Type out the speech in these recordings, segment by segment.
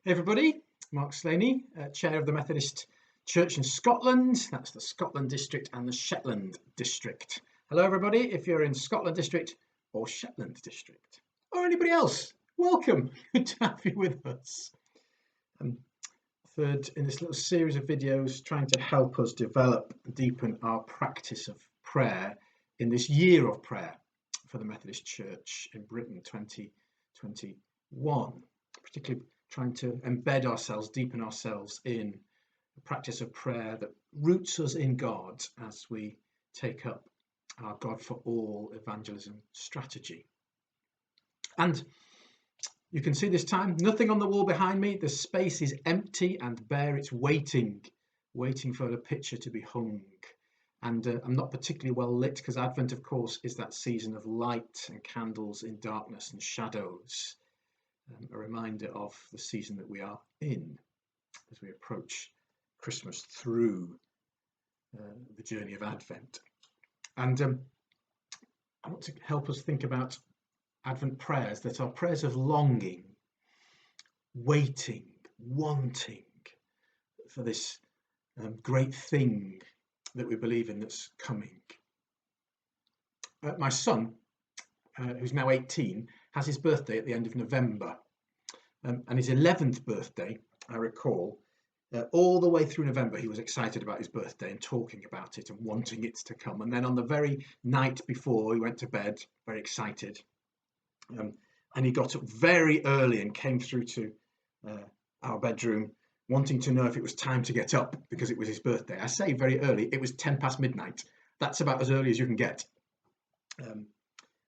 Hey everybody, Mark Slaney, Chair of the Methodist Church in Scotland. That's the Scotland District and the Shetland District. Hello everybody, if you're in Scotland District or Shetland District, or anybody else, welcome. Good to have you with us. Third in this little series of videos trying to help us develop and deepen our practice of prayer in this year of prayer for the Methodist Church in Britain 2021, particularly trying to embed ourselves, deepen ourselves in a practice of prayer that roots us in God as we take up our God for all evangelism strategy. And you can see this time, nothing on the wall behind me. The space is empty and bare. It's waiting for a picture to be hung. And I'm not particularly well lit because Advent, of course, is that season of light and candles in darkness and shadows. A reminder of the season that we are in as we approach Christmas through the journey of Advent. And I want to help us think about Advent prayers that are prayers of longing, waiting, wanting for this great thing that we believe in that's coming. My son, who's now 18, has his birthday at the end of November, and his 11th birthday, I recall, all the way through November he was excited about his birthday and talking about it and wanting it to come, and then on the very night before he went to bed, very excited, and he got up very early and came through to our bedroom wanting to know if it was time to get up because it was his birthday. I say very early, it was 10 past midnight. That's about as early as you can get.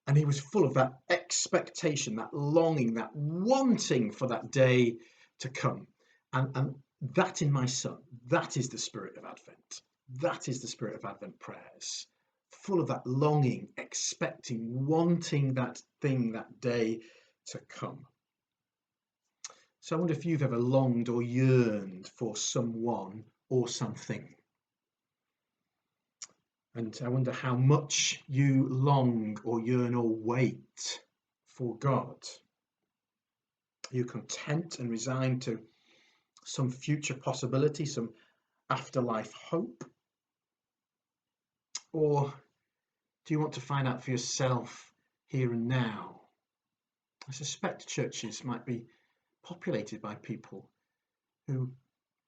And he was full of that expectation, that longing, that wanting for that day to come. And that in my son, that is the spirit of Advent. That is the spirit of Advent prayers. Full of that longing, expecting, wanting that thing, that day to come. So I wonder if you've ever longed or yearned for someone or something. And I wonder how much you long or yearn or wait for God. Are you content and resigned to some future possibility, some afterlife hope? Or do you want to find out for yourself here and now? I suspect churches might be populated by people who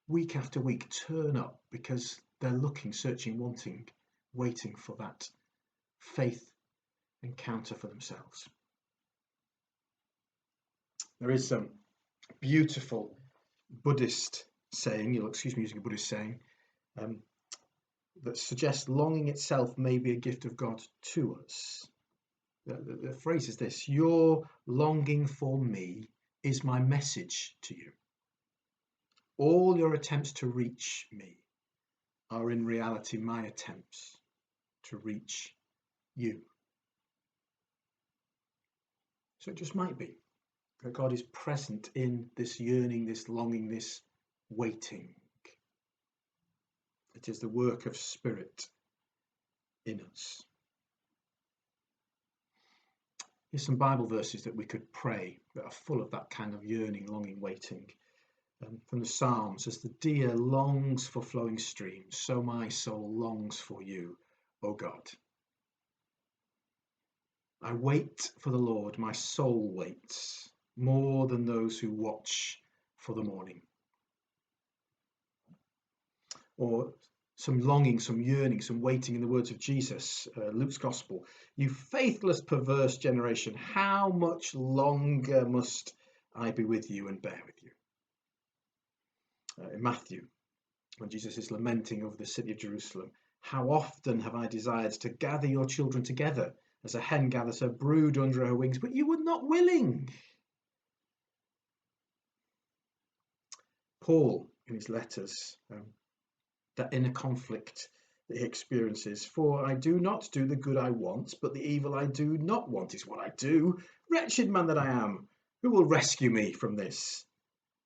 week after week turn up because they're looking, searching, wanting, waiting for that faith encounter for themselves. There is some beautiful Buddhist saying, you'll excuse me using a Buddhist saying, that suggests longing itself may be a gift of God to us. The phrase is this: your longing for me is my message to you. All your attempts to reach me are in reality my attempts to reach you. So it just might be that God is present in this yearning, this longing, this waiting. It is the work of Spirit in us. Here's some Bible verses that we could pray that are full of that kind of yearning, longing, waiting. From the Psalms: as the deer longs for flowing streams, so my soul longs for you, O God. I wait for the Lord, my soul waits, more than those who watch for the morning. Or some longing, some yearning, some waiting in the words of Jesus, Luke's Gospel. You faithless, perverse generation, how much longer must I be with you and bear with you? In Matthew, when Jesus is lamenting over the city of Jerusalem, how often have I desired to gather your children together as a hen gathers her brood under her wings, but you were not willing. Paul, in his letters, that inner conflict that he experiences: for I do not do the good I want, but the evil I do not want is what I do. Wretched man that I am, who will rescue me from this?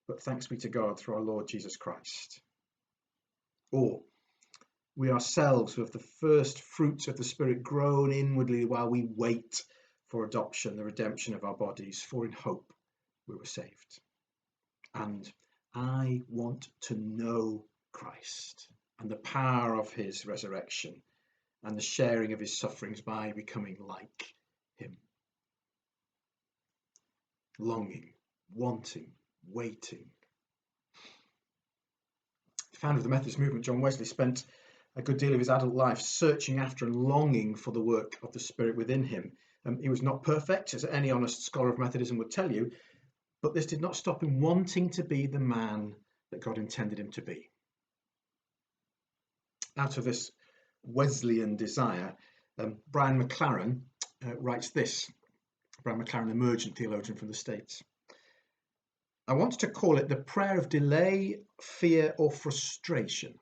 But thanks be to God through our Lord Jesus Christ. Or we ourselves, who have the first fruits of the Spirit, groan inwardly while we wait for adoption, the redemption of our bodies, for in hope we were saved. and I want to know Christ and the power of his resurrection and the sharing of his sufferings by becoming like him. Longing, wanting, waiting. The founder of the Methodist movement, John Wesley, spent a good deal of his adult life searching after and longing for the work of the Spirit within him. He was not perfect, as any honest scholar of Methodism would tell you, but this did not stop him wanting to be the man that God intended him to be. Out of this Wesleyan desire, Brian McLaren writes this. Brian McLaren, emergent theologian from the States. I want to call it the prayer of delay, fear, or frustration.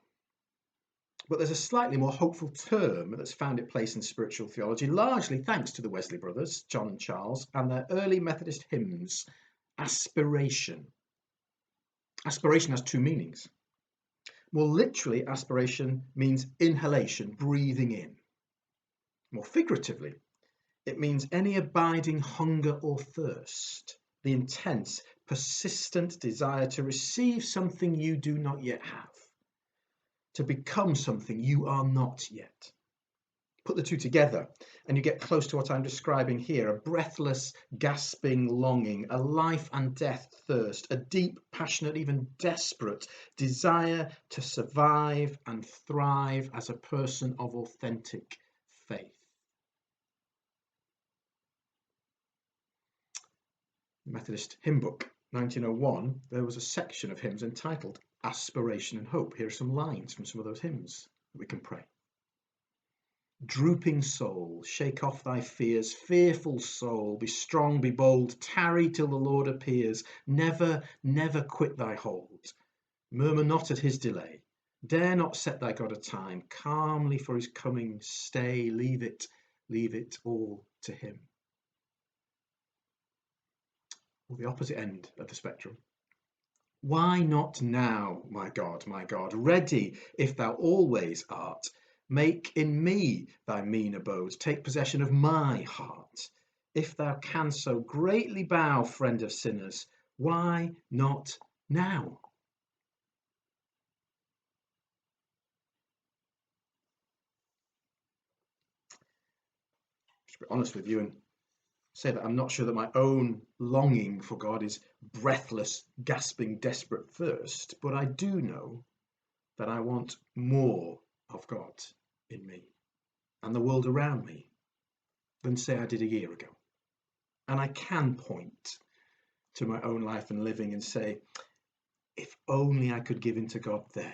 But there's a slightly more hopeful term that's found its place in spiritual theology, largely thanks to the Wesley brothers, John and Charles, and their early Methodist hymns, aspiration. Aspiration has two meanings. More literally, aspiration means inhalation, breathing in. More figuratively, it means any abiding hunger or thirst, the intense, persistent desire to receive something you do not yet have, to become something you are not yet. Put the two together and you get close to what I'm describing here, a breathless, gasping longing, a life and death thirst, a deep, passionate, even desperate desire to survive and thrive as a person of authentic faith. Methodist Hymn Book, 1901, there was a section of hymns entitled Aspiration and Hope. Here are some lines from some of those hymns that we can pray. Drooping soul, shake off thy fears. Fearful soul, be strong, be bold. Tarry till the Lord appears. Never, never quit thy hold. Murmur not at his delay. Dare not set thy God a time. Calmly for his coming stay. Leave it all to him. Or the opposite end of the spectrum. Why not now, my God, ready if thou always art? Make in me thy mean abode, take possession of my heart. If thou canst so greatly bow, friend of sinners, why not now? Just be honest with you and say that I'm not sure that my own longing for God is breathless, gasping, desperate thirst, but I do know that I want more of God in me and the world around me than, say, I did a year ago. And I can point to my own life and living and say, if only I could give in to God there.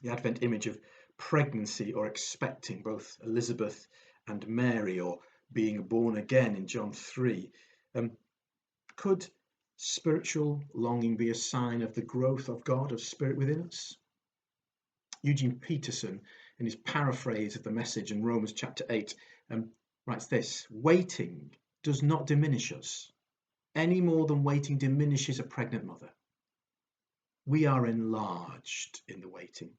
The Advent image of pregnancy or expecting, both Elizabeth and Mary, or being born again in John 3, could spiritual longing be a sign of the growth of God, of Spirit within us? Eugene Peterson, in his paraphrase of the message in Romans chapter 8, writes this: waiting does not diminish us, any more than waiting diminishes a pregnant mother. We are enlarged in the waiting.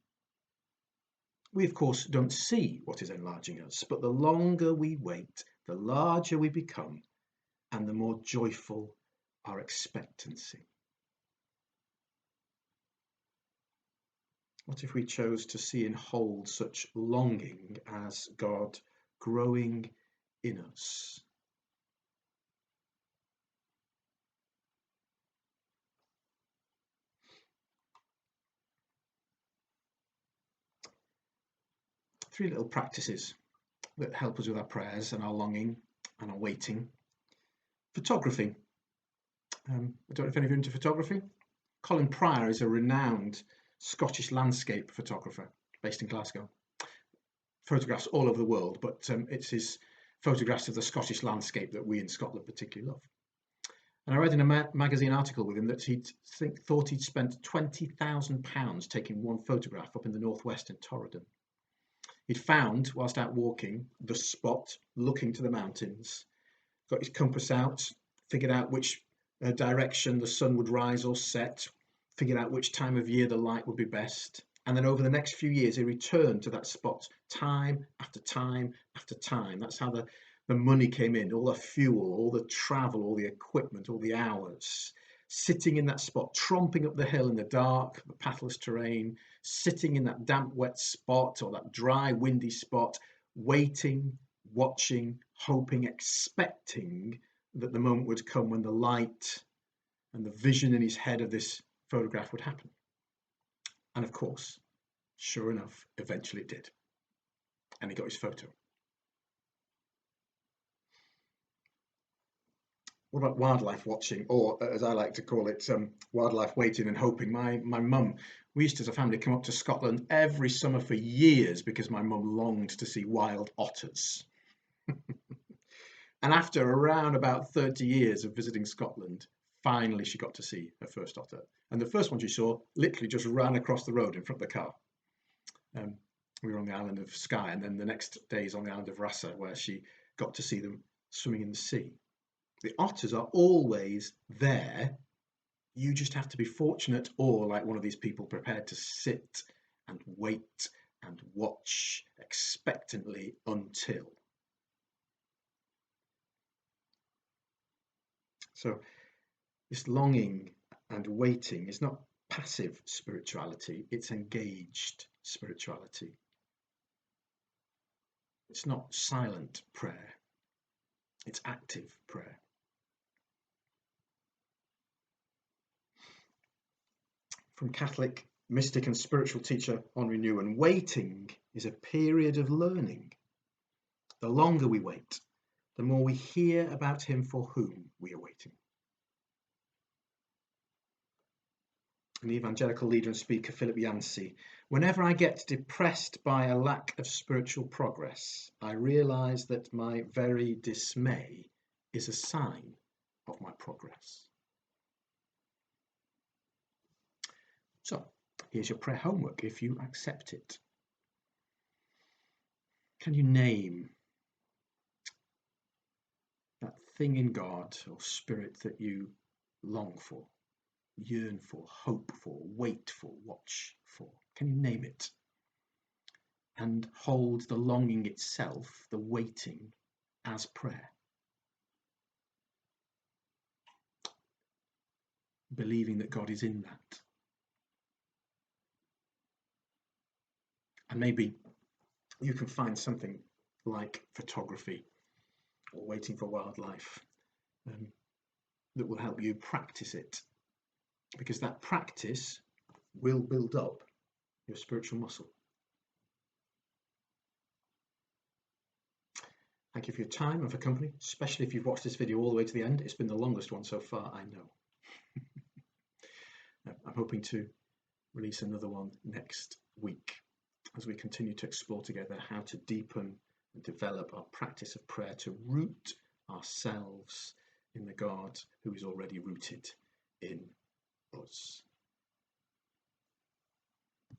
We, of course, don't see what is enlarging us, but the longer we wait, the larger we become, and the more joyful our expectancy. What if we chose to see and hold such longing as God growing in us? Three little practices that help us with our prayers and our longing and our waiting. Photography. I don't know if any of you are into photography. Colin Pryor is a renowned Scottish landscape photographer based in Glasgow. Photographs all over the world, but it's his photographs of the Scottish landscape that we in Scotland particularly love. And I read in a magazine article with him that he thought he'd spent £20,000 taking one photograph up in the northwest in Torridon. He'd found, whilst out walking, the spot, looking to the mountains, got his compass out, figured out which direction the sun would rise or set, figured out which time of year the light would be best. And then over the next few years, he returned to that spot time after time after time. That's how the the money came in, all the fuel, all the travel, all the equipment, all the hours, sitting in that spot, tromping up the hill in the dark, the pathless terrain, sitting in that damp, wet spot or that dry, windy spot, waiting, watching, hoping, expecting that the moment would come when the light and the vision in his head of this photograph would happen. And of course, sure enough, eventually it did. And he got his photo. What about wildlife watching, or as I like to call it, wildlife waiting and hoping? My mum, we used to, as a family, come up to Scotland every summer for years because my mum longed to see wild otters. And after around about 30 years of visiting Scotland, finally she got to see her first otter. And the first one she saw literally just ran across the road in front of the car. We were on the island of Skye, and then the next day is on the island of Rasa, where she got to see them swimming in the sea. The otters are always there. You just have to be fortunate, or like one of these people, prepared to sit and wait and watch expectantly until. So this longing and waiting is not passive spirituality, it's engaged spirituality. It's not silent prayer, it's active prayer. From Catholic mystic and spiritual teacher Henri Nouwen, waiting is a period of learning. The longer we wait, the more we hear about him for whom we are waiting. And the evangelical leader and speaker Philip Yancey, whenever I get depressed by a lack of spiritual progress, I realise that my very dismay is a sign of my progress. So, here's your prayer homework if you accept it. Can you name that thing in God or Spirit that you long for, yearn for, hope for, wait for, watch for? Can you name it? And hold the longing itself, the waiting, as prayer. Believing that God is in that. And maybe you can find something like photography or waiting for wildlife that will help you practice it, because that practice will build up your spiritual muscle. Thank you for your time and for company, especially if you've watched this video all the way to the end. It's been the longest one so far, I know. I'm hoping to release another one next week as we continue to explore together how to deepen and develop our practice of prayer, to root ourselves in the God who is already rooted in us.